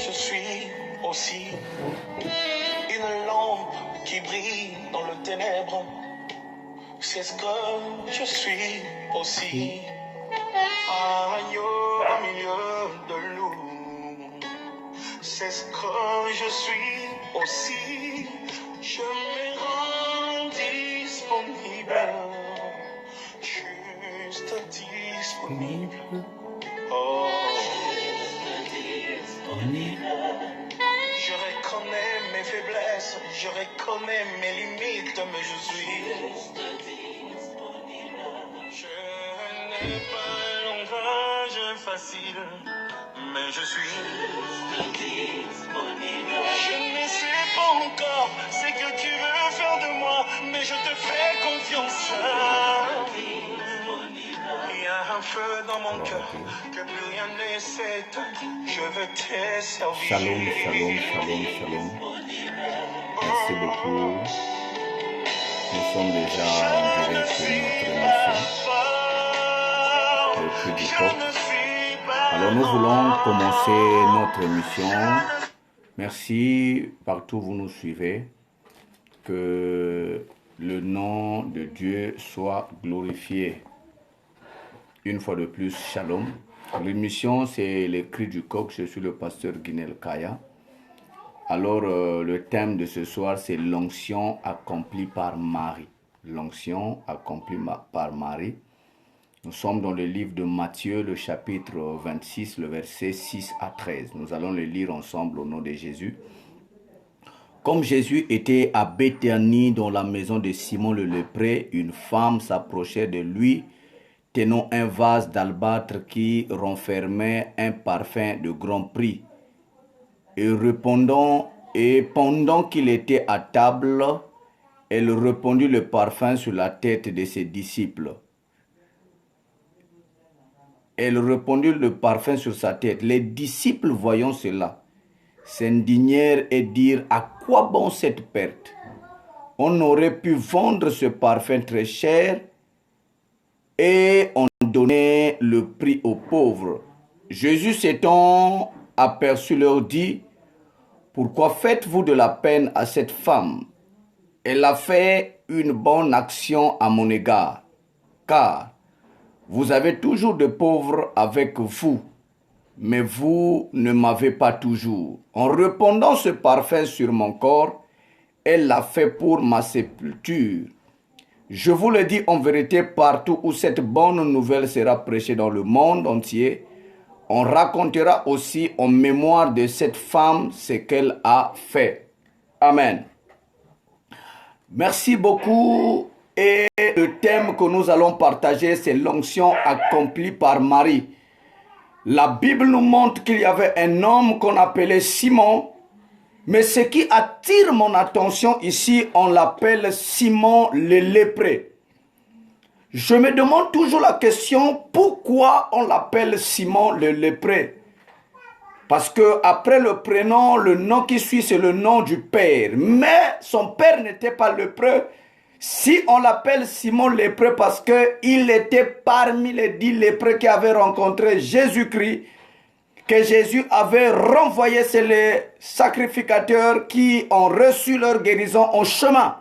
je suis aussi une lampe qui brille dans le ténèbre. C'est ce que je suis aussi. Agneau au milieu de loup. C'est ce que je suis aussi. Je me rends disponible. Juste disponible. Oh. Je reconnais mes faiblesses, je reconnais mes limites, mais je suis Je n'ai pas un langage facile, mais je suis Je ne sais pas encore ce que tu veux faire de moi, mais je te fais confiance. Il y a un feu dans mon cœur que plus rien ne s'éteint. Je veux te servir. Shalom, shalom, shalom, shalom. Merci beaucoup. Nous sommes déjà en direct sur notre émission, le Cri du Coq. Alors nous voulons commencer notre émission. Merci partout où vous nous suivez. Que le nom de Dieu soit glorifié. Une fois de plus, shalom. L'émission, c'est le Cri du Coq. Je suis le pasteur Guinel Kaya. Alors, le thème de ce soir, c'est l'onction accomplie par Marie. L'onction accomplie par Marie. Nous sommes dans le livre de Matthieu, le chapitre 26, le verset 6 à 13. Nous allons le lire ensemble au nom de Jésus. Comme Jésus était à Béthanie, dans la maison de Simon le lépreux, une femme s'approchait de lui, tenant un vase d'albâtre qui renfermait un parfum de grand prix. Et pendant qu'il était à table, elle répandit le parfum sur la tête de ses disciples. Elle répandit le parfum sur sa tête. Les disciples, voyant cela, s'indignèrent et dirent: à quoi bon cette perte? On aurait pu vendre ce parfum très cher et on donnait le prix aux pauvres. Jésus s'étant aperçu leur dit: pourquoi faites-vous de la peine à cette femme? Elle a fait une bonne action à mon égard, car vous avez toujours de pauvres avec vous, mais vous ne m'avez pas toujours. En répandant ce parfum sur mon corps, elle l'a fait pour ma sépulture. Je vous le dis en vérité, partout où cette bonne nouvelle sera prêchée dans le monde entier, on racontera aussi en mémoire de cette femme ce qu'elle a fait. Amen. Merci beaucoup. Et le thème que nous allons partager, c'est l'onction accomplie par Marie. La Bible nous montre qu'il y avait un homme qu'on appelait Simon. Mais ce qui attire mon attention ici, on l'appelle Simon le lépreux. Je me demande toujours la question, pourquoi on l'appelle Simon le lépreux? Parce que après le prénom, le nom qui suit, c'est le nom du père. Mais son père n'était pas lépreux. Si on l'appelle Simon lépreux parce qu'il était parmi les 10 lépreux qui avaient rencontré Jésus-Christ, que Jésus avait renvoyé, c'est les sacrificateurs qui ont reçu leur guérison en chemin.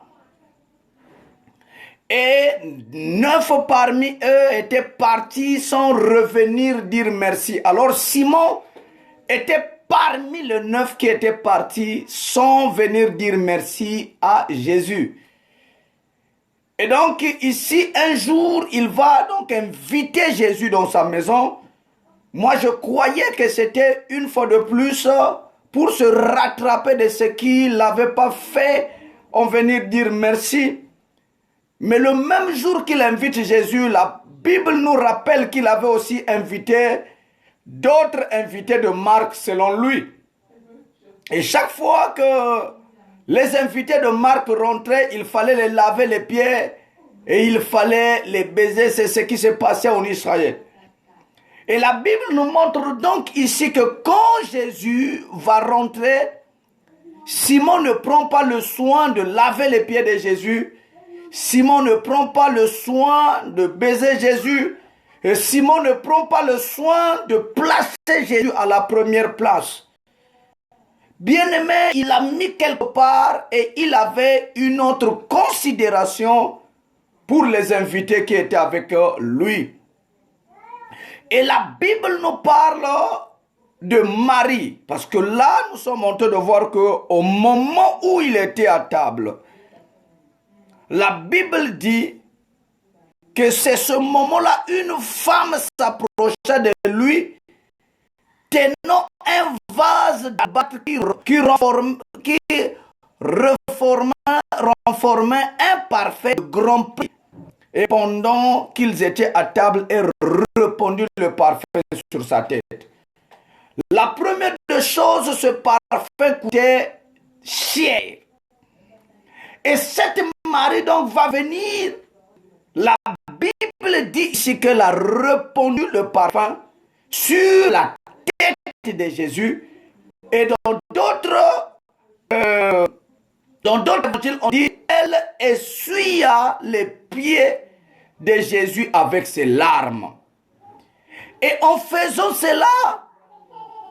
Et 9 parmi eux étaient partis sans revenir dire merci. Alors Simon était parmi les 9 qui étaient partis sans venir dire merci à Jésus. Et donc ici, un jour, il va donc inviter Jésus dans sa maison. Moi, je croyais que c'était une fois de plus pour se rattraper de ce qu'il n'avait pas fait, en venir dire merci. Mais le même jour qu'il invite Jésus, la Bible nous rappelle qu'il avait aussi invité d'autres invités de Marc selon lui. Et chaque fois que les invités de Marc rentraient, il fallait les laver les pieds et il fallait les baiser. C'est ce qui s'est passé en Israël. Et la Bible nous montre donc ici que quand Jésus va rentrer, Simon ne prend pas le soin de laver les pieds de Jésus. Simon ne prend pas le soin de baiser Jésus. Et Simon ne prend pas le soin de placer Jésus à la première place. Bien-aimé, il a mis quelque part et il avait une autre considération pour les invités qui étaient avec lui. Et la Bible nous parle de Marie, parce que là, nous sommes en train de voir qu'au moment où il était à table, la Bible dit que c'est ce moment-là, une femme s'approcha de lui, tenant un vase d'albâtre qui renformait un parfait de grand prix. Et pendant qu'ils étaient à table, elle répandit le parfum sur sa tête. La première des choses, ce parfum coûtait cher. Et cette Marie donc va venir. La Bible dit ici qu'elle a répandu le parfum sur la tête de Jésus. Et dans d'autres évangiles, on dit elle essuya les pieds de Jésus avec ses larmes. Et en faisant cela,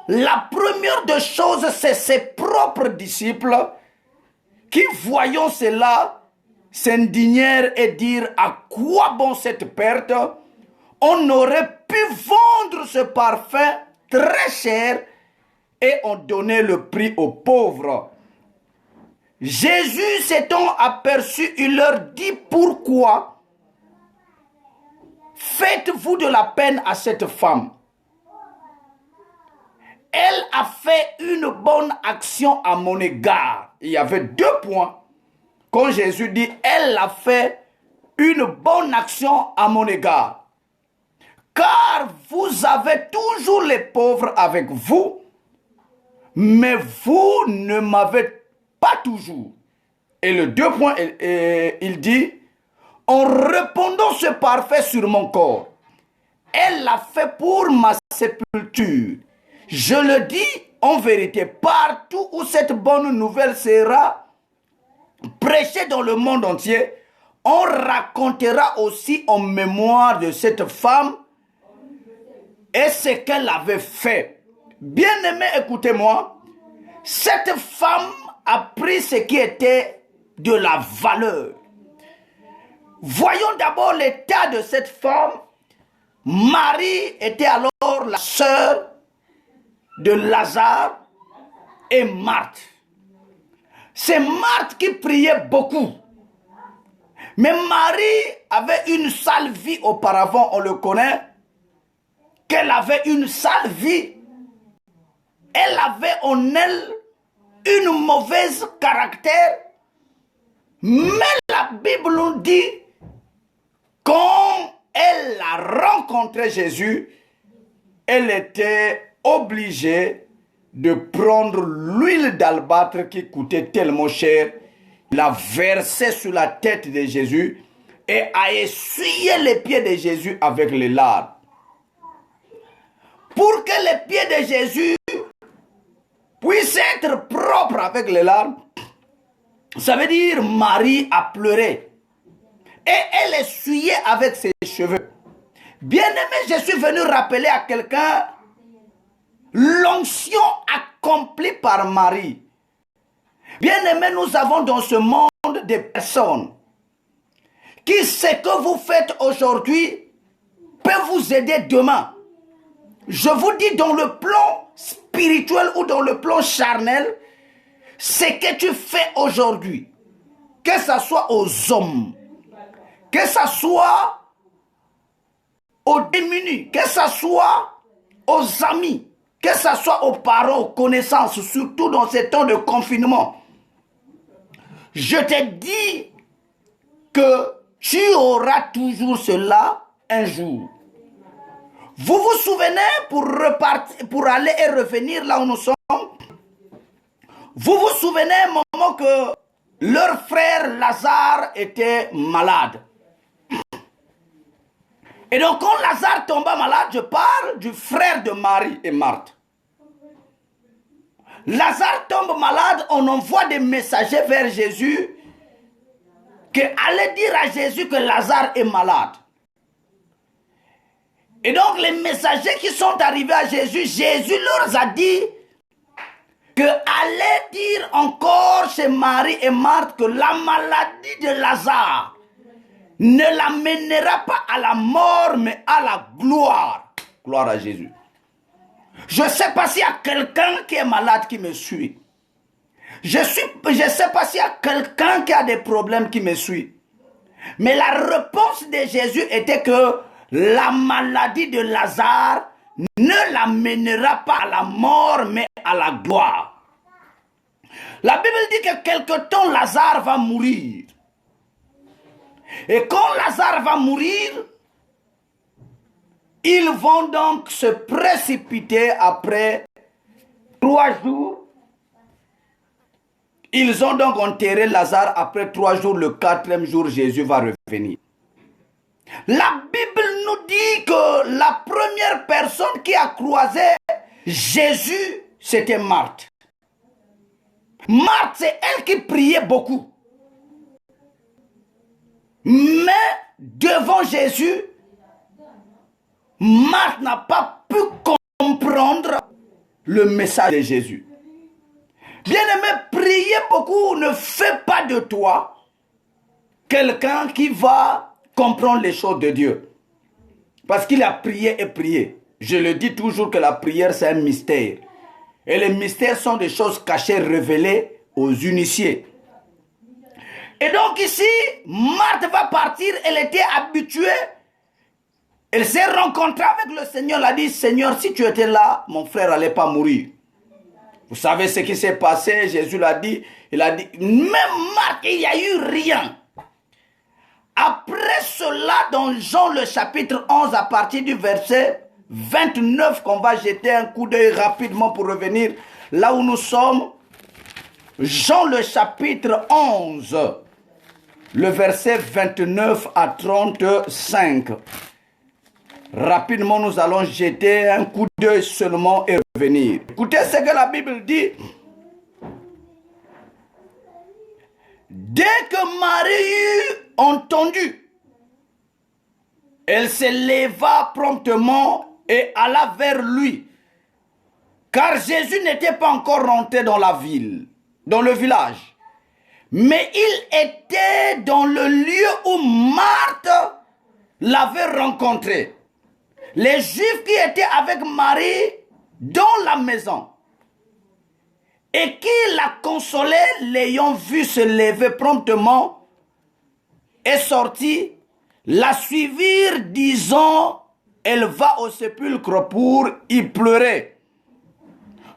la première des choses, c'est ses propres disciples qui, voyant cela, s'indignèrent et dirent à quoi bon cette perte? On aurait pu vendre ce parfum très cher et on donnait le prix aux pauvres. Jésus s'étant aperçu, il leur dit pourquoi faites-vous de la peine à cette femme? Elle a fait une bonne action à mon égard. Il y avait 2 points. Quand Jésus dit, elle a fait une bonne action à mon égard. Car vous avez toujours les pauvres avec vous, mais vous ne m'avez pas toujours. Et le 2 points, il dit, en répandant ce parfum sur mon corps, elle l'a fait pour ma sépulture. Je le dis en vérité, partout où cette bonne nouvelle sera prêchée dans le monde entier, on racontera aussi en mémoire de cette femme et ce qu'elle avait fait. Bien-aimé, écoutez-moi, cette femme a pris ce qui était de la valeur. Voyons d'abord l'état de cette femme. Marie était alors la sœur de Lazare et Marthe. C'est Marthe qui priait beaucoup. Mais Marie avait une sale vie auparavant, on le connaît, qu'elle avait une sale vie. Elle avait en elle une mauvaise caractère. Mais la Bible nous dit, quand elle a rencontré Jésus, elle était obligée de prendre l'huile d'albâtre qui coûtait tellement cher, la verser sur la tête de Jésus et a essuyé les pieds de Jésus avec les larmes. Pour que les pieds de Jésus puissent être propres avec les larmes, ça veut dire Marie a pleuré et elle essuyait avec ses cheveux. Bien-aimé, je suis venu rappeler à quelqu'un l'onction accomplie par Marie. Bien-aimé, nous avons dans ce monde des personnes qui, ce que vous faites aujourd'hui, peut vous aider demain. Je vous dis, dans le plan spirituel ou dans le plan charnel, ce que tu fais aujourd'hui, que ce soit aux hommes, que ce soit aux démunis, que ce soit aux amis, que ce soit aux parents, aux connaissances, surtout dans ces temps de confinement, je te dis que tu auras toujours cela un jour. Vous vous souvenez, pour aller et revenir là où nous sommes, vous vous souvenez un moment que leur frère Lazare était malade. Et donc quand Lazare tomba malade, je parle du frère de Marie et Marthe. Lazare tombe malade, on envoie des messagers vers Jésus qui allaient dire à Jésus que Lazare est malade. Et donc les messagers qui sont arrivés à Jésus, Jésus leur a dit que allez dire encore chez Marie et Marthe que la maladie de Lazare ne l'amènera pas à la mort, mais à la gloire. Gloire à Jésus. Je ne sais pas s'il y a quelqu'un qui est malade qui me suit. Je ne sais pas s'il y a quelqu'un qui a des problèmes qui me suit. Mais la réponse de Jésus était que la maladie de Lazare ne l'amènera pas à la mort, mais à la gloire. La Bible dit que quelque temps, Lazare va mourir. Et quand Lazare va mourir, ils vont donc se précipiter après 3 jours. Ils ont donc enterré Lazare. Après 3 jours, le 4e jour, Jésus va revenir. La Bible nous dit que la première personne qui a croisé Jésus, c'était Marthe. Marthe, c'est elle qui priait beaucoup. Mais devant Jésus, Marthe n'a pas pu comprendre le message de Jésus. Bien-aimé, prier beaucoup ne fait pas de toi quelqu'un qui va comprendre les choses de Dieu. Parce qu'il a prié et prié. Je le dis toujours que la prière, c'est un mystère. Et les mystères sont des choses cachées, révélées aux initiés. Et donc ici, Marthe va partir, elle était habituée. Elle s'est rencontrée avec le Seigneur, elle a dit, Seigneur, si tu étais là, mon frère n'allait pas mourir. Vous savez ce qui s'est passé, Jésus l'a dit, il a dit, même Marthe, il n'y a eu rien. Après cela, dans Jean le chapitre 11, à partir du verset 29, qu'on va jeter un coup d'œil rapidement pour revenir là où nous sommes, Jean le chapitre 11, le verset 29 à 35. Rapidement, nous allons jeter un coup d'œil seulement et revenir. Écoutez ce que la Bible dit. Dès que Marie eut entendu, elle se leva promptement et alla vers lui. Car Jésus n'était pas encore rentré dans la ville, dans le village. Mais il était dans le lieu où Marthe l'avait rencontré. Les Juifs qui étaient avec Marie dans la maison et qui la consolaient, l'ayant vu se lever promptement et sorti, la suivirent disant, elle va au sépulcre pour y pleurer.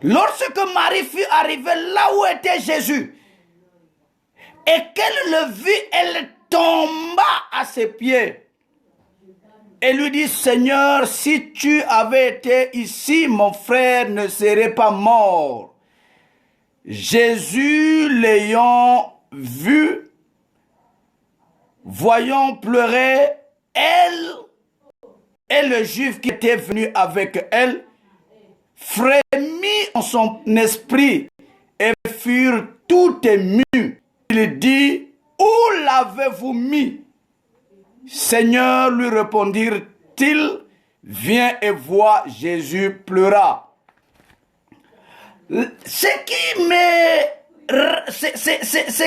Lorsque Marie fut arrivée là où était Jésus et qu'elle le vit, elle tomba à ses pieds. Et lui dit, Seigneur, si tu avais été ici, mon frère ne serait pas mort. Jésus, l'ayant vu, voyant pleurer, elle et le Juif qui était venu avec elle, frémit en son esprit et furent tout émus. Il dit, où l'avez-vous mis? Seigneur, lui répondirent-ils, viens et vois. Jésus pleura. Ce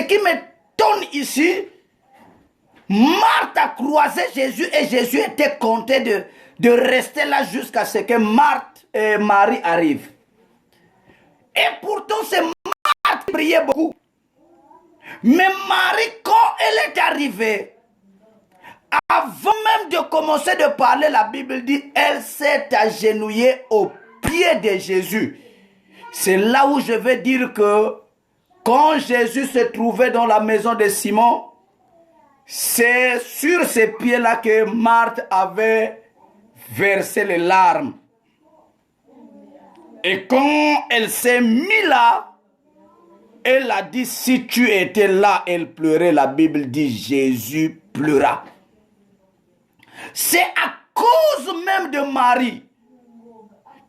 qui m'étonne ici, Marthe a croisé Jésus et Jésus était content de rester là jusqu'à ce que Marthe et Marie arrivent. Et pourtant, c'est Marthe qui priait beaucoup. Mais Marie, quand elle est arrivée, avant même de commencer de parler, la Bible dit, elle s'est agenouillée aux pieds de Jésus. C'est là où je vais dire que quand Jésus se trouvait dans la maison de Simon, c'est sur ces pieds-là que Marthe avait versé les larmes. Et quand elle s'est mise là, elle a dit, si tu étais là, elle pleurait. La Bible dit, Jésus pleura. C'est à cause même de Marie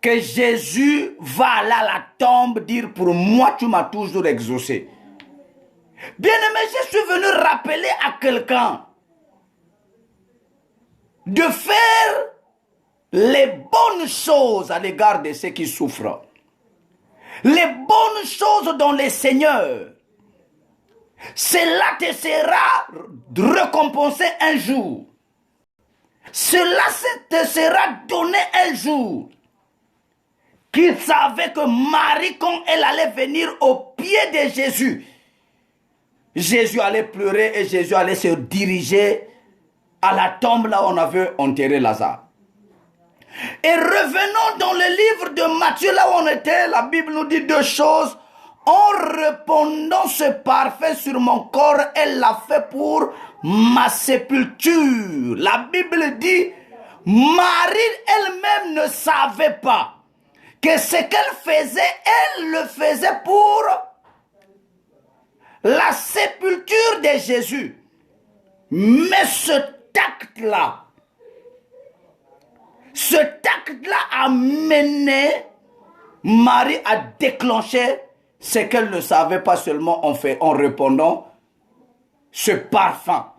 que Jésus va aller à la tombe dire, pour moi, tu m'as toujours exaucé. Bien-aimé, je suis venu rappeler à quelqu'un de faire les bonnes choses à l'égard de ceux qui souffrent. Les bonnes bonnes choses dans les Seigneurs. Cela te sera récompensé un jour. Cela te sera donné un jour. Qu'il savait que Marie, quand elle allait venir au pied de Jésus, Jésus allait pleurer et Jésus allait se diriger à la tombe là où on avait enterré Lazare. Et revenons dans le livre de Matthieu, là où on était, la Bible nous dit deux choses. En répandant ce parfum sur mon corps, elle l'a fait pour ma sépulture. La Bible dit, Marie elle-même ne savait pas que ce qu'elle faisait, elle le faisait pour la sépulture de Jésus. Mais ce acte-là a mené Marie à déclencher ce qu'elle ne savait pas seulement en répandant ce parfum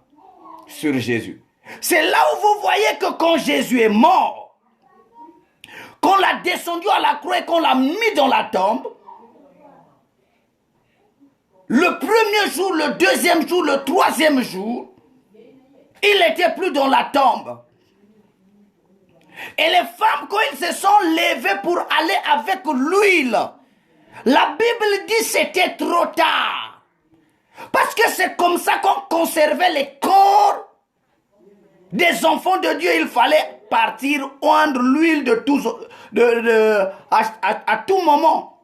sur Jésus. C'est là où vous voyez que quand Jésus est mort, qu'on l'a descendu à la croix et qu'on l'a mis dans la tombe, le premier jour, le deuxième jour, le troisième jour, il n'était plus dans la tombe. Et les femmes, quand ils se sont levées pour aller avec l'huile, la Bible dit que c'était trop tard. Parce que c'est comme ça qu'on conservait les corps des enfants de Dieu. Il fallait partir oindre l'huile à tout moment.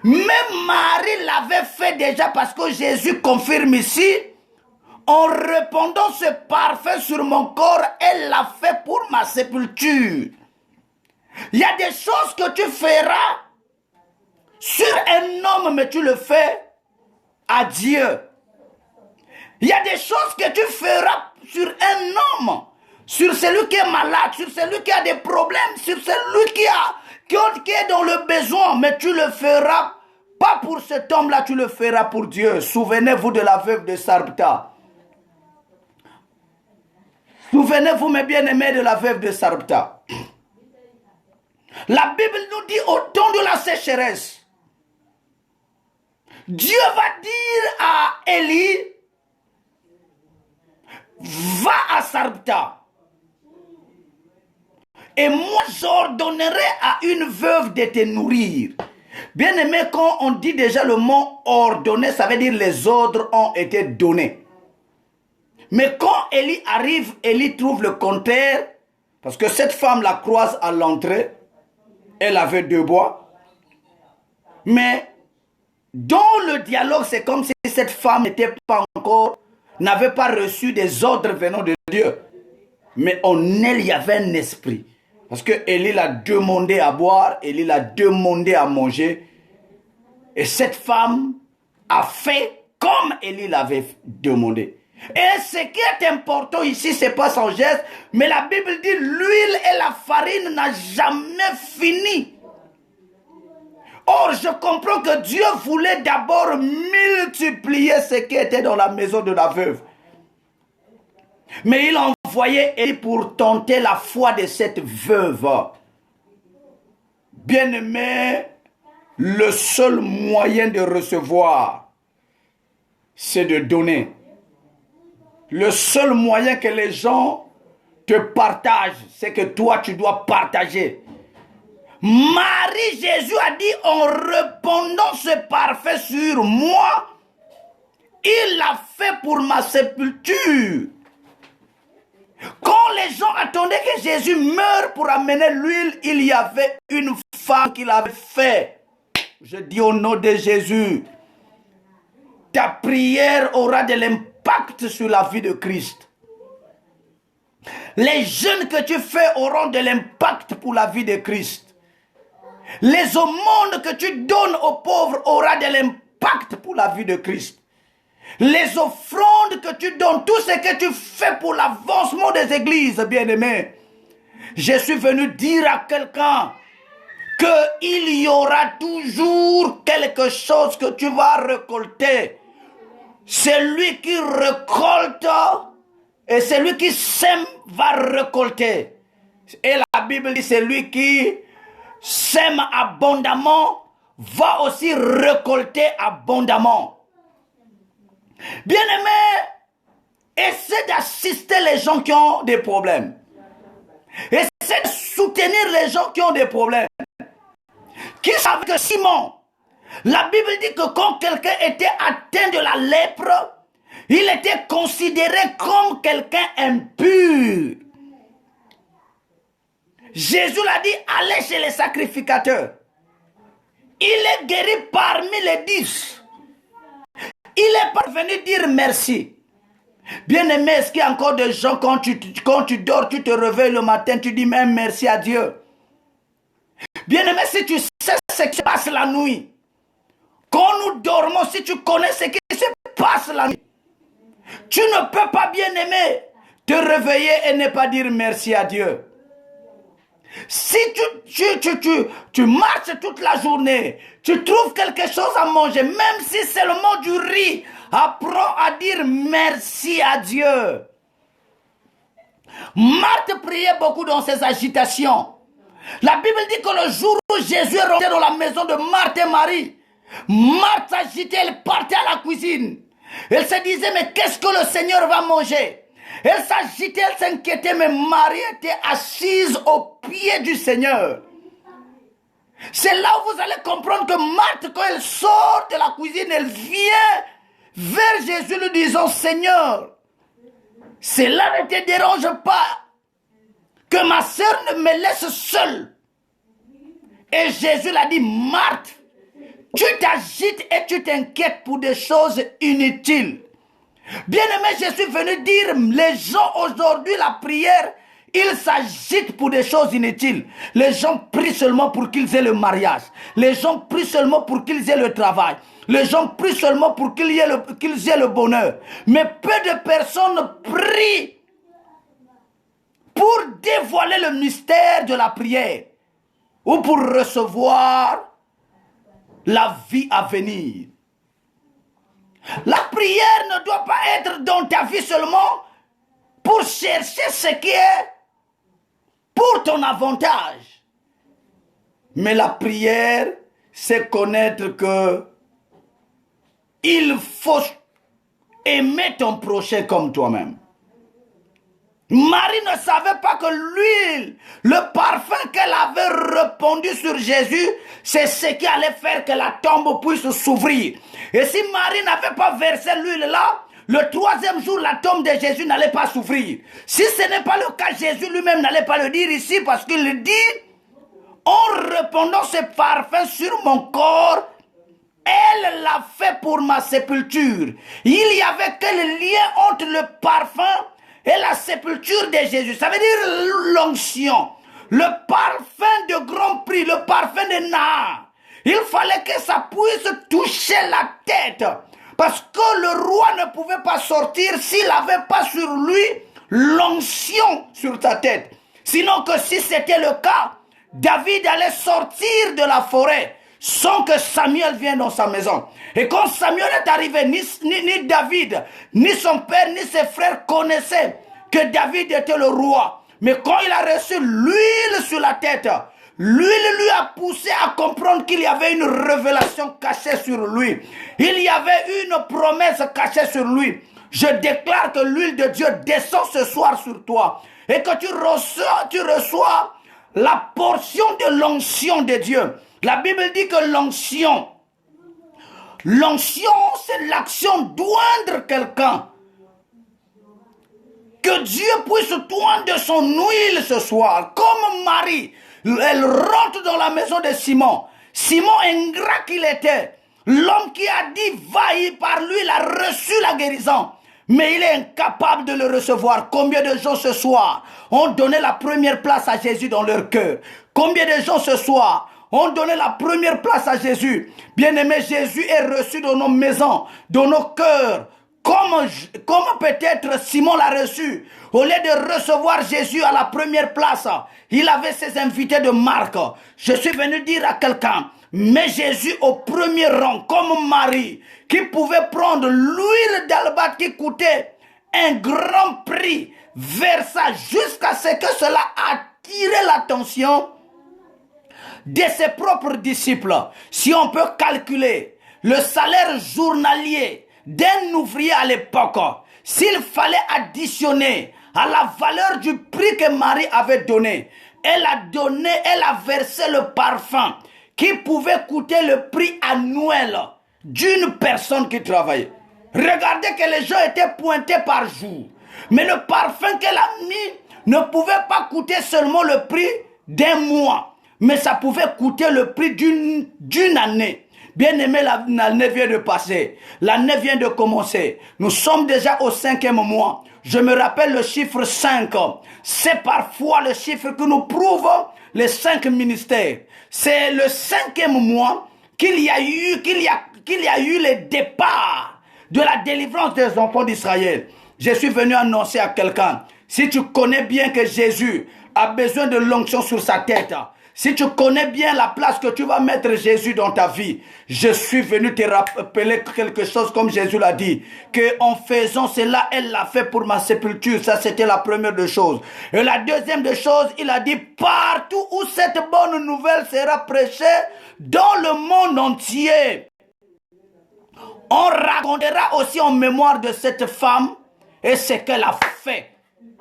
Même Marie l'avait fait déjà parce que Jésus confirme ici, en répandant ce parfum sur mon corps, elle l'a fait pour ma sépulture. Il y a des choses que tu feras sur un homme, mais tu le fais à Dieu. Il y a des choses que tu feras sur un homme, sur celui qui est malade, sur celui qui a des problèmes, sur celui qui est dans le besoin, mais tu le feras pas pour cet homme-là, tu le feras pour Dieu. Souvenez-vous de la veuve de Sarepta. Souvenez-vous, mes bien-aimés, de la veuve de Sarepta. La Bible nous dit au temps de la sécheresse, Dieu va dire à Élie, va à Sarepta. Et moi, j'ordonnerai à une veuve de te nourrir. Bien aimé, quand on dit déjà le mot ordonner, ça veut dire les ordres ont été donnés. Mais quand Élie arrive, Élie trouve le contraire, parce que cette femme la croise à l'entrée, elle avait 2 bois. Mais dans le dialogue, c'est comme si cette femme n'avait pas reçu des ordres venant de Dieu. Mais en elle, il y avait un esprit. Parce que Élie l'a demandé à boire, Élie l'a demandé à manger. Et cette femme a fait comme Élie l'avait demandé. Et ce qui est important ici, c'est pas son geste, mais la Bible dit l'huile et la farine n'ont jamais fini. Or, je comprends que Dieu voulait d'abord multiplier ce qui était dans la maison de la veuve. Mais il envoyait Élie pour tenter la foi de cette veuve. Bien-aimé, le seul moyen de recevoir, c'est de donner. Le seul moyen que les gens te partagent, c'est que toi, tu dois partager. Marie, Jésus a dit, en répandant ce parfum sur moi, il l'a fait pour ma sépulture. Quand les gens attendaient que Jésus meure pour amener l'huile, il y avait une femme qui l'avait fait. Je dis au nom de Jésus, ta prière aura de l'impact sur la vie de Christ. Les jeûnes que tu fais auront de l'impact pour la vie de Christ. Les aumônes que tu donnes aux pauvres aura de l'impact pour la vie de Christ. Les offrandes que tu donnes, tout ce que tu fais pour l'avancement des églises, bien-aimés. Je suis venu dire à quelqu'un qu'il y aura toujours quelque chose que tu vas récolter. Celui qui récolte et celui qui sème va récolter. Et la Bible dit, celui qui sème abondamment va aussi récolter abondamment. Bien-aimé, essaie d'assister les gens qui ont des problèmes. Essaie de soutenir les gens qui ont des problèmes. Qui savent que Simon, la Bible dit que quand quelqu'un était atteint de la lèpre, il était considéré comme quelqu'un impur. Jésus l'a dit, allez chez les sacrificateurs. Il est guéri parmi les 10. Il est parvenu dire merci. Bien-aimé, est-ce qu'il y a encore des gens, quand tu dors, tu te réveilles le matin, tu dis même merci à Dieu. Bien-aimé, si tu sais ce qui se passe la nuit, quand nous dormons, si tu connais ce qui se passe la nuit, tu ne peux pas, bien-aimé, te réveiller et ne pas dire merci à Dieu. Si tu marches toute la journée, tu trouves quelque chose à manger, même si c'est seulement du riz, apprends à dire merci à Dieu. Marthe priait beaucoup dans ses agitations. La Bible dit que le jour où Jésus est rentré dans la maison de Marthe et Marie, Marthe s'agitait, elle partait à la cuisine. Elle se disait, mais qu'est-ce que le Seigneur va manger? Elle s'agitait, elle s'inquiétait, mais Marie était assise au pied du Seigneur. C'est là où vous allez comprendre que Marthe, quand elle sort de la cuisine, elle vient vers Jésus lui disant, Seigneur, cela ne te dérange pas que ma sœur ne me laisse seule. Et Jésus l'a dit, Marthe, tu t'agites et tu t'inquiètes pour des choses inutiles. Bien-aimé, je suis venu dire, les gens aujourd'hui, la prière, ils s'agitent pour des choses inutiles. Les gens prient seulement pour qu'ils aient le mariage. Les gens prient seulement pour qu'ils aient le travail. Les gens prient seulement pour qu'ils aient le bonheur. Mais peu de personnes prient pour dévoiler le mystère de la prière ou pour recevoir la vie à venir. La prière ne doit pas être dans ta vie seulement pour chercher ce qui est pour ton avantage. Mais la prière, c'est connaître que il faut aimer ton prochain comme toi-même. Marie ne savait pas que l'huile, le parfum qu'elle avait répandu sur Jésus, c'est ce qui allait faire que la tombe puisse s'ouvrir. Et si Marie n'avait pas versé l'huile là, le 3e jour, la tombe de Jésus n'allait pas s'ouvrir. Si ce n'est pas le cas, Jésus lui-même n'allait pas le dire ici parce qu'il dit, en répandant ce parfum sur mon corps, elle l'a fait pour ma sépulture. Il y avait quel lien entre le parfum et la sépulture de Jésus? Ça veut dire l'onction, le parfum de grand prix, le parfum de Nahar. Il fallait que ça puisse toucher la tête. Parce que le roi ne pouvait pas sortir s'il n'avait pas sur lui l'onction sur sa tête. Sinon que si c'était le cas, David allait sortir de la forêt sans que Samuel vienne dans sa maison. Et quand Samuel est arrivé, ni David, ni son père, ni ses frères connaissaient que David était le roi. Mais quand il a reçu l'huile sur la tête, l'huile lui a poussé à comprendre qu'il y avait une révélation cachée sur lui. Il y avait une promesse cachée sur lui. Je déclare que l'huile de Dieu descend ce soir sur toi. Et que tu reçois la portion de l'onction de Dieu. La Bible dit que l'onction, c'est l'action d'oindre quelqu'un. Que Dieu puisse t'oindre de son huile ce soir. Comme Marie, elle rentre dans la maison de Simon. Simon, ingrat qu'il était, l'homme qui a dit va par lui, il a reçu la guérison. Mais il est incapable de le recevoir. Combien de gens ce soir ont donné la première place à Jésus dans leur cœur? Combien de gens ce soir ont donné la première place à Jésus? Bien-aimé, Jésus est reçu dans nos maisons, dans nos cœurs. Comme peut-être Simon l'a reçu. Au lieu de recevoir Jésus à la première place, il avait ses invités de marque. Je suis venu dire à quelqu'un, mets Jésus au premier rang, comme Marie, qui pouvait prendre l'huile d'albâtre qui coûtait un grand prix, versa jusqu'à ce que cela attire l'attention de ses propres disciples, si on peut calculer le salaire journalier d'un ouvrier à l'époque, s'il fallait additionner à la valeur du prix que Marie avait donné, elle a versé le parfum qui pouvait coûter le prix annuel d'une personne qui travaillait. Regardez que les gens étaient pointés par jour. Mais le parfum qu'elle a mis ne pouvait pas coûter seulement le prix d'un mois, mais ça pouvait coûter le prix d'une année. Bien aimé, l'année vient de passer. L'année vient de commencer. Nous sommes déjà au 5e mois. Je me rappelle le chiffre 5. C'est parfois le chiffre que nous prouve les 5 ministères. C'est le 5e mois qu'il y a eu le départ de la délivrance des enfants d'Israël. Je suis venu annoncer à quelqu'un, si tu connais bien que Jésus a besoin de l'onction sur sa tête, si tu connais bien la place que tu vas mettre Jésus dans ta vie, je suis venu te rappeler quelque chose comme Jésus l'a dit, que en faisant cela, elle l'a fait pour ma sépulture. Ça, c'était la première des choses. Et la deuxième des choses, il a dit, partout où cette bonne nouvelle sera prêchée, dans le monde entier, on racontera aussi en mémoire de cette femme et ce qu'elle a fait.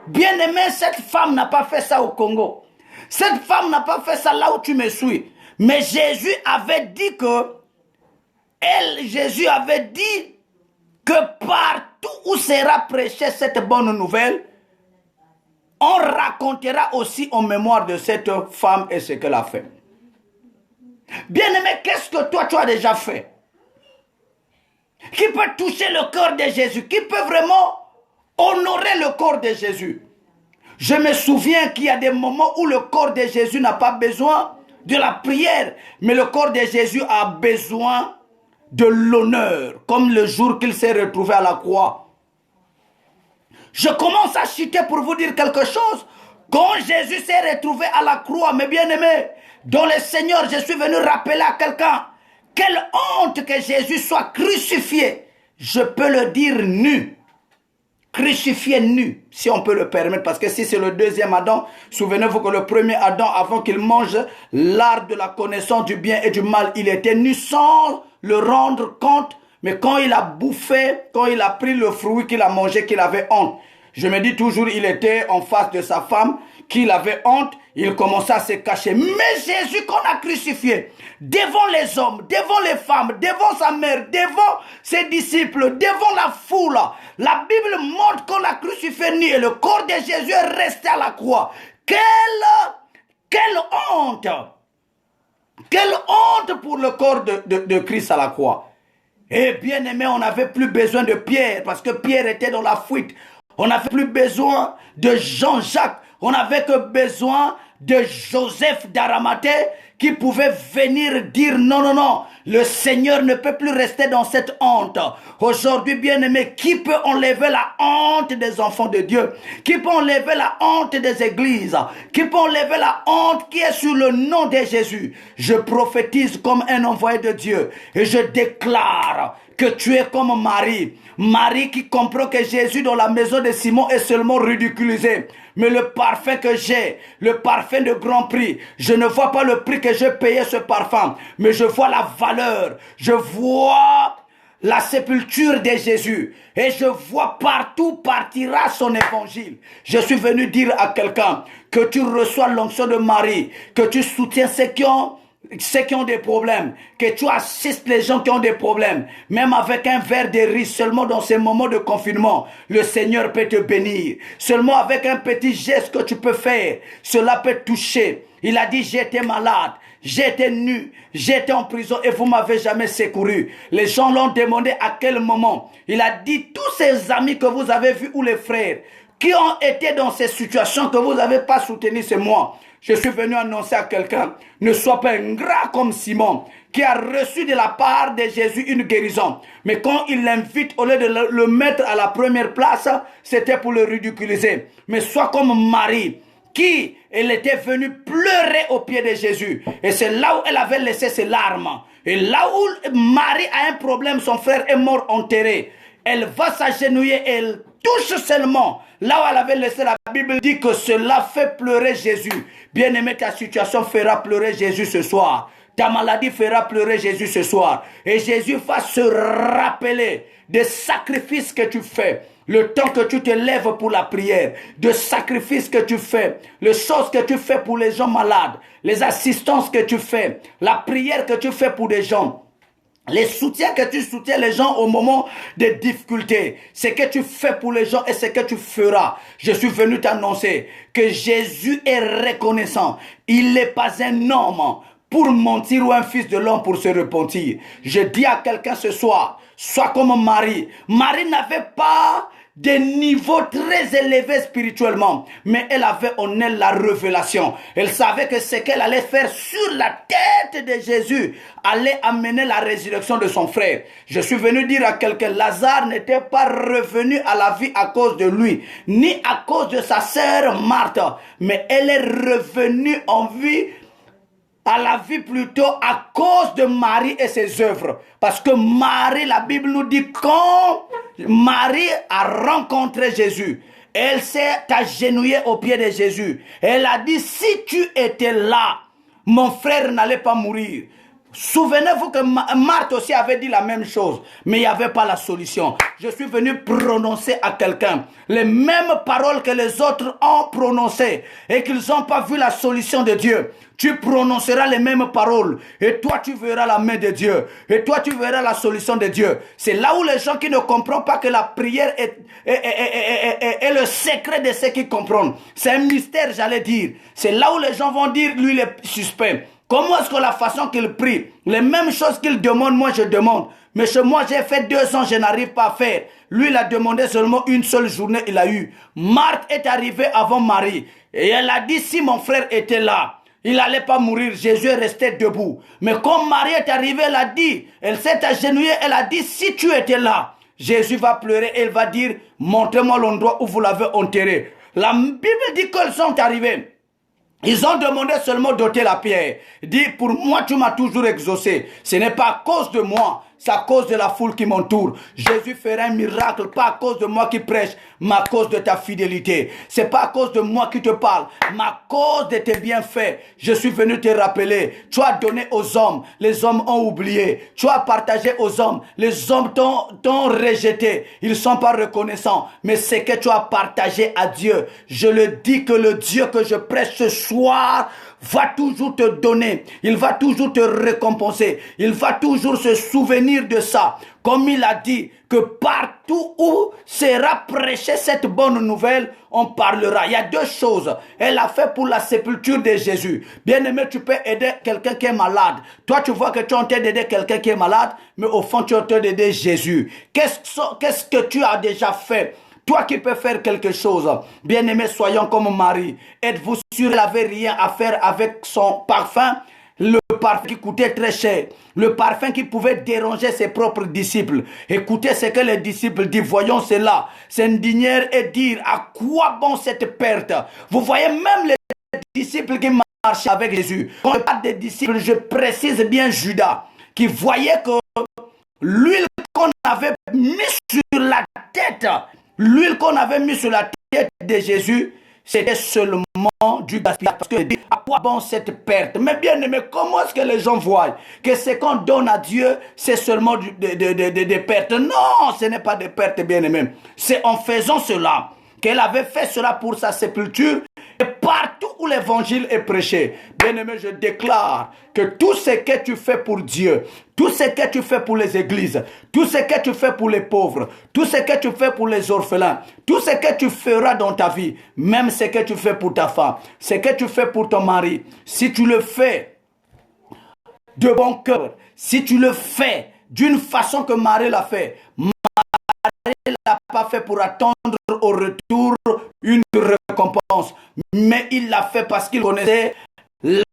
Bien aimé, cette femme n'a pas fait ça au Congo. Cette femme n'a pas fait ça là où tu me suis. Mais Jésus avait dit que partout où sera prêchée cette bonne nouvelle, on racontera aussi en mémoire de cette femme et ce qu'elle a fait. Bien aimé, qu'est-ce que toi tu as déjà fait? Qui peut toucher le corps de Jésus? Qui peut vraiment honorer le corps de Jésus? Je me souviens qu'il y a des moments où le corps de Jésus n'a pas besoin de la prière, mais le corps de Jésus a besoin de l'honneur, comme le jour qu'il s'est retrouvé à la croix. Je commence à chuter pour vous dire quelque chose. Quand Jésus s'est retrouvé à la croix, mes bien-aimés, dans le Seigneur, je suis venu rappeler à quelqu'un, quelle honte que Jésus soit crucifié. Je peux le dire nu. Crucifié nu, si on peut le permettre, parce que si c'est le deuxième Adam, souvenez-vous que le premier Adam, avant qu'il mange l'arbre de la connaissance du bien et du mal, il était nu sans le rendre compte, mais quand il a bouffé, quand il a pris le fruit qu'il a mangé, qu'il avait honte. Je me dis toujours, il était en face de sa femme, qu'il avait honte, il commençait à se cacher. Mais Jésus qu'on a crucifié, devant les hommes, devant les femmes, devant sa mère, devant ses disciples, devant la foule, la Bible montre qu'on l'a crucifié nu et le corps de Jésus est resté à la croix. Quelle honte! Quelle honte pour le corps de Christ à la croix. Et bien aimé, on n'avait plus besoin de Pierre, parce que Pierre était dans la fuite. On n'avait plus besoin de Jean-Jacques. On n'avait que besoin de Joseph d'Arimathée qui pouvait venir dire non, non, non. Le Seigneur ne peut plus rester dans cette honte. Aujourd'hui, bien-aimé, qui peut enlever la honte des enfants de Dieu? Qui peut enlever la honte des églises? Qui peut enlever la honte qui est sur le nom de Jésus? Je prophétise comme un envoyé de Dieu et je déclare que tu es comme Marie. Marie qui comprend que Jésus dans la maison de Simon est seulement ridiculisé. Mais le parfum que j'ai, le parfum de grand prix, je ne vois pas le prix que j'ai payé ce parfum, mais je vois la valeur, je vois la sépulture de Jésus et je vois partout partira son évangile. Je suis venu dire à quelqu'un que tu reçois l'onction de Marie, que tu soutiens ceux qui ont des problèmes, que tu assistes les gens qui ont des problèmes, même avec un verre de riz, seulement dans ces moments de confinement, le Seigneur peut te bénir. Seulement avec un petit geste que tu peux faire, cela peut toucher. Il a dit, j'étais malade, j'étais nu, j'étais en prison et vous m'avez jamais secouru. Les gens l'ont demandé à quel moment. Il a dit, tous ces amis que vous avez vus ou les frères, qui ont été dans ces situations que vous n'avez pas soutenu, c'est moi. Je suis venu annoncer à quelqu'un, ne sois pas ingrat comme Simon, qui a reçu de la part de Jésus une guérison. Mais quand il l'invite, au lieu de le mettre à la première place, c'était pour le ridiculiser. Mais sois comme Marie, qui elle était venue pleurer aux pieds de Jésus. Et c'est là où elle avait laissé ses larmes. Et là où Marie a un problème, son frère est mort enterré. Elle va s'agenouiller et elle touche seulement là où elle avait laissé. La Bible dit que cela fait pleurer Jésus. Bien-aimé, ta situation fera pleurer Jésus ce soir. Ta maladie fera pleurer Jésus ce soir. Et Jésus va se rappeler des sacrifices que tu fais. Le temps que tu te lèves pour la prière, de sacrifices que tu fais, les choses que tu fais pour les gens malades, les assistances que tu fais, la prière que tu fais pour des gens, les soutiens que tu soutiens les gens au moment des difficultés, ce que tu fais pour les gens et ce que tu feras. Je suis venu t'annoncer que Jésus est reconnaissant. Il n'est pas un homme pour mentir ou un fils de l'homme pour se repentir. Je dis à quelqu'un ce soir, sois comme Marie. Marie n'avait pas des niveaux très élevés spirituellement, mais elle avait en elle la révélation. Elle savait que ce qu'elle allait faire sur la tête de Jésus allait amener la résurrection de son frère. Je suis venu dire à quelqu'un, Lazare n'était pas revenu à la vie à cause de lui, ni à cause de sa sœur Marthe, mais elle est revenue en vie à la vie plutôt à cause de Marie et ses œuvres. Parce que Marie, la Bible nous dit, quand Marie a rencontré Jésus, elle s'est agenouillée aux pieds de Jésus. Elle a dit, si tu étais là, mon frère n'allait pas mourir. Souvenez-vous que Marthe aussi avait dit la même chose, mais il n'y avait pas la solution. Je suis venu prononcer à quelqu'un les mêmes paroles que les autres ont prononcées et qu'ils n'ont pas vu la solution de Dieu. Tu prononceras les mêmes paroles et toi tu verras la main de Dieu et toi tu verras la solution de Dieu. C'est là où les gens qui ne comprennent pas que la prière est le secret de ceux qui comprennent. C'est un mystère, j'allais dire. C'est là où les gens vont dire, lui il est suspect. Comment est-ce que la façon qu'il prie, les mêmes choses qu'il demande, moi je demande. Mais chez moi j'ai fait 2 ans, je n'arrive pas à faire. Lui il a demandé seulement une seule journée, il a eu. Marthe est arrivée avant Marie. Et elle a dit, si mon frère était là, il n'allait pas mourir. Jésus est resté debout. Mais quand Marie est arrivée, elle a dit, elle s'est agenouillée, elle a dit, si tu étais là, Jésus va pleurer et il va dire, montrez-moi l'endroit où vous l'avez enterré. La Bible dit qu'ils sont arrivés. Ils ont demandé seulement d'ôter la pierre. Dit, pour moi, tu m'as toujours exaucé. Ce n'est pas à cause de moi, c'est à cause de la foule qui m'entoure. Jésus fera un miracle, pas à cause de moi qui prêche, mais à cause de ta fidélité. C'est pas à cause de moi qui te parle, mais à cause de tes bienfaits. Je suis venu te rappeler. Tu as donné aux hommes, les hommes ont oublié. Tu as partagé aux hommes, les hommes t'ont rejeté. Ils ne sont pas reconnaissants, mais c'est que tu as partagé à Dieu. Je le dis que le Dieu que je prêche ce soir va toujours te donner, il va toujours te récompenser, il va toujours se souvenir de ça. Comme il a dit que partout où sera prêchée cette bonne nouvelle, on parlera. Il y a 2 choses. Elle a fait pour la sépulture de Jésus. Bien-aimé, tu peux aider quelqu'un qui est malade. Toi, tu vois que tu es en train d'aider quelqu'un qui est malade, mais au fond, tu es en train d'aider Jésus. Qu'est-ce que tu as déjà fait? Toi qui peux faire quelque chose, bien-aimé, soyons comme Marie. Êtes-vous sûr qu'elle n'avait rien à faire avec son parfum? Le parfum qui coûtait très cher. Le parfum qui pouvait déranger ses propres disciples. Écoutez ce que les disciples disent. Voyons cela. S'indigner et dire, à quoi bon cette perte? Vous voyez même les disciples qui marchaient avec Jésus. Quand je parle des disciples, je précise bien Judas, qui voyait que l'huile qu'on avait mis sur la tête, l'huile qu'on avait mis sur la tête de Jésus, c'était seulement du gaspillage. Parce que à quoi bon cette perte? Mais bien aimé, comment est-ce que les gens voient que ce qu'on donne à Dieu, c'est seulement des pertes? Non, ce n'est pas des pertes, bien aimé. C'est en faisant cela qu'elle avait fait cela pour sa sépulture. Et partout où l'évangile est prêché, bien-aimé, je déclare que tout ce que tu fais pour Dieu, tout ce que tu fais pour les églises, tout ce que tu fais pour les pauvres, tout ce que tu fais pour les orphelins, tout ce que tu feras dans ta vie, même ce que tu fais pour ta femme, ce que tu fais pour ton mari, si tu le fais de bon cœur, si tu le fais d'une façon que Marie l'a fait, Marie ne l'a pas fait pour attendre au retour une récompense, mais il l'a fait parce qu'il connaissait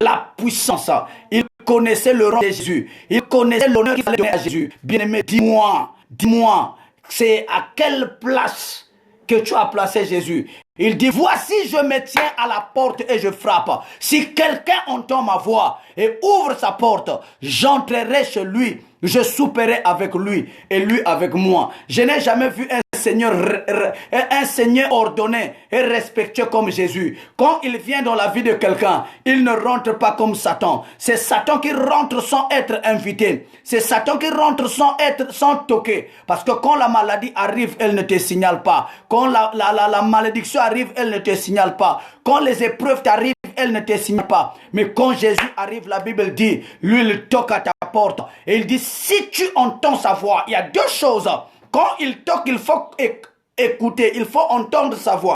la puissance, il connaissait le rang de Jésus, il connaissait l'honneur qu'il fallait donner à Jésus. Bien-aimé, dis-moi, c'est à quelle place que tu as placé Jésus? Il dit, voici je me tiens à la porte et je frappe. Si quelqu'un entend ma voix et ouvre sa porte, j'entrerai chez lui, je souperai avec lui et lui avec moi. Je n'ai jamais vu un un Seigneur ordonné et respectueux comme Jésus. Quand il vient dans la vie de quelqu'un, il ne rentre pas comme Satan. C'est Satan qui rentre sans être invité. C'est Satan qui rentre sans toquer. Parce que quand la maladie arrive, elle ne te signale pas. Quand la malédiction arrive, elle ne te signale pas. Quand les épreuves t'arrivent, elle ne te signale pas. Mais quand Jésus arrive, la Bible dit, lui, il toque à ta porte. Et il dit, si tu entends sa voix, il y a deux choses. Quand il toque, il faut écouter, il faut entendre sa voix.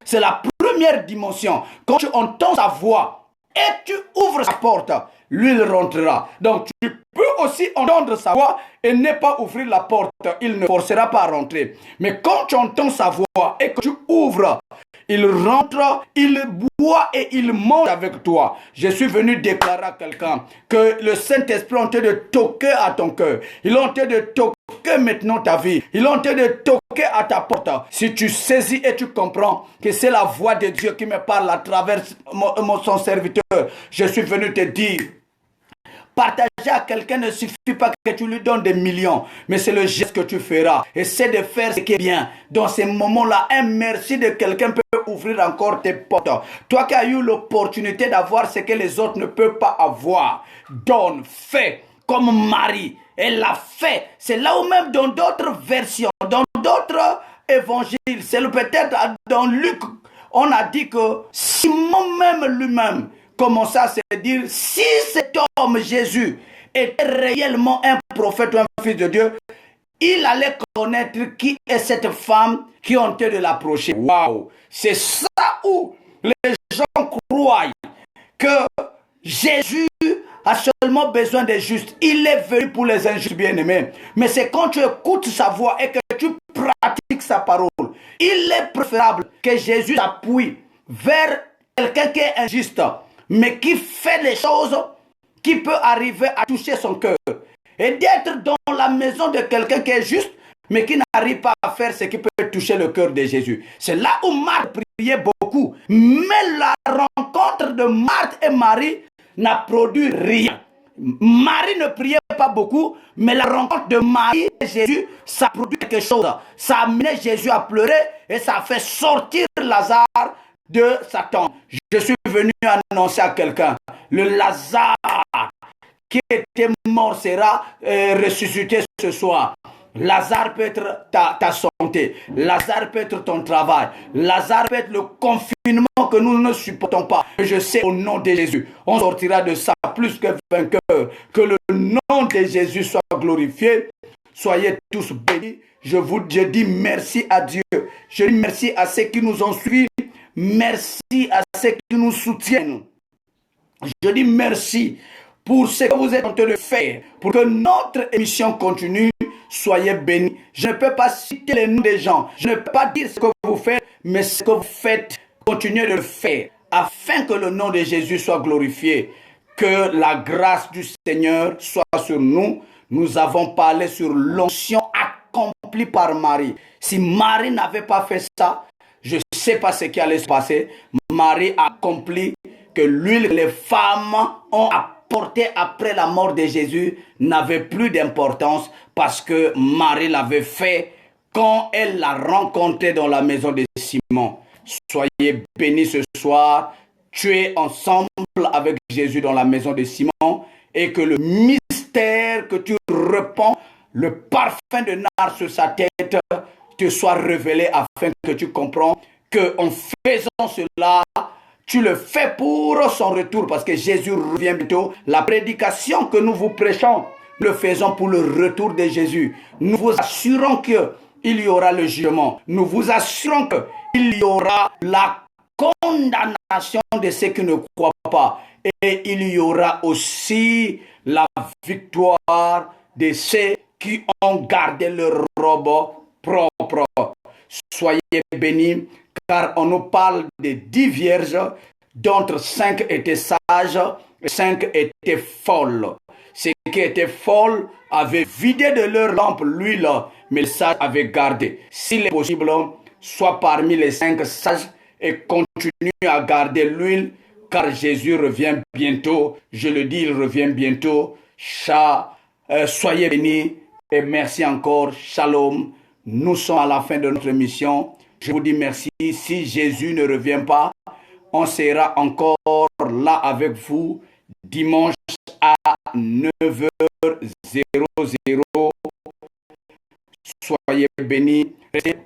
C'est la première dimension. Quand tu entends sa voix et tu ouvres sa porte, lui, il rentrera. Donc, tu peux aussi entendre sa voix et ne pas ouvrir la porte. Il ne forcera pas à rentrer. Mais quand tu entends sa voix et que tu ouvres, il rentre, il boit et il mange avec toi. Je suis venu déclarer à quelqu'un que le Saint-Esprit est en train de toquer à ton cœur. Il est en train de toquer maintenant ta vie. Il est en train de toquer à ta porte. Si tu saisis et tu comprends que c'est la voix de Dieu qui me parle à travers son serviteur, je suis venu te dire, partager à quelqu'un ne suffit pas que tu lui donnes des millions, mais c'est le geste que tu feras. Essaie de faire ce qui est bien. Dans ces moments-là, un merci de quelqu'un peut ouvrir encore tes portes. Toi qui as eu l'opportunité d'avoir ce que les autres ne peuvent pas avoir, donne, fais comme Marie. Elle l'a fait. C'est là où même dans d'autres versions, dans d'autres évangiles, c'est peut-être dans Luc, on a dit que Simon même lui-même commença à se dire, si cet homme Jésus était réellement un prophète ou un fils de Dieu, il allait connaître qui est cette femme qui ont été de l'approcher. Waouh! C'est ça où les gens croient que Jésus a seulement besoin des justes. Il est venu pour les injustes, bien-aimés. Mais c'est quand tu écoutes sa voix et que tu pratiques sa parole, il est préférable que Jésus s'appuie vers quelqu'un qui est injuste, mais qui fait des choses qui peuvent arriver à toucher son cœur. Et d'être dans la maison de quelqu'un qui est juste, mais qui n'arrive pas à faire ce qui peut toucher le cœur de Jésus. C'est là où Marthe priait beaucoup. Mais la rencontre de Marthe et Marie n'a produit rien. Marie ne priait pas beaucoup, mais la rencontre de Marie et Jésus, ça a produit quelque chose. Ça a amené Jésus à pleurer et ça a fait sortir Lazare de Satan. Je suis venu annoncer à quelqu'un, le Lazare qui était mort sera ressuscité ce soir. Lazare peut être ta santé, Lazare peut être ton travail, Lazare peut être le confinement que nous ne supportons pas. Je sais au nom de Jésus, on sortira de ça plus que vainqueur. Que le nom de Jésus soit glorifié. Soyez tous bénis. Je dis merci à Dieu. Je dis merci à ceux qui nous ont suivis. Merci à ceux qui nous soutiennent. Je dis merci pour ce que vous êtes en train de faire, pour que notre émission continue. Soyez bénis. Je ne peux pas citer les noms des gens. Je ne peux pas dire ce que vous faites, mais ce que vous faites, continuez de le faire, afin que le nom de Jésus soit glorifié. Que la grâce du Seigneur soit sur nous. Nous avons parlé sur l'onction accomplie par Marie. Si Marie n'avait pas fait ça, je ne sais pas ce qui allait se passer. Marie a accompli que l'huile que les femmes ont apportée après la mort de Jésus n'avait plus d'importance parce que Marie l'avait fait quand elle l'a rencontré dans la maison de Simon. Soyez bénis ce soir. Tu es ensemble avec Jésus dans la maison de Simon et que le mystère que tu répands, le parfum de nard sur sa tête, te soit révélé afin que tu comprends qu'en faisant cela, tu le fais pour son retour parce que Jésus revient bientôt. La prédication que nous vous prêchons, nous le faisons pour le retour de Jésus. Nous vous assurons qu'il y aura le jugement. Nous vous assurons qu'il y aura la condamnation de ceux qui ne croient pas. Et il y aura aussi la victoire de ceux qui ont gardé leur robe propre. Soyez bénis, car on nous parle de 10 vierges, dont 5 étaient sages et 5 étaient folles. Ceux qui étaient folles avaient vidé de leur lampe l'huile, mais les sages avaient gardé. S'il est possible, sois parmi les 5 sages et continue à garder l'huile, car Jésus revient bientôt. Je le dis, il revient bientôt. Soyez bénis et merci encore. Shalom. Nous sommes à la fin de notre mission. Je vous dis merci. Si Jésus ne revient pas, on sera encore là avec vous dimanche à 9h00. Soyez bénis. Restez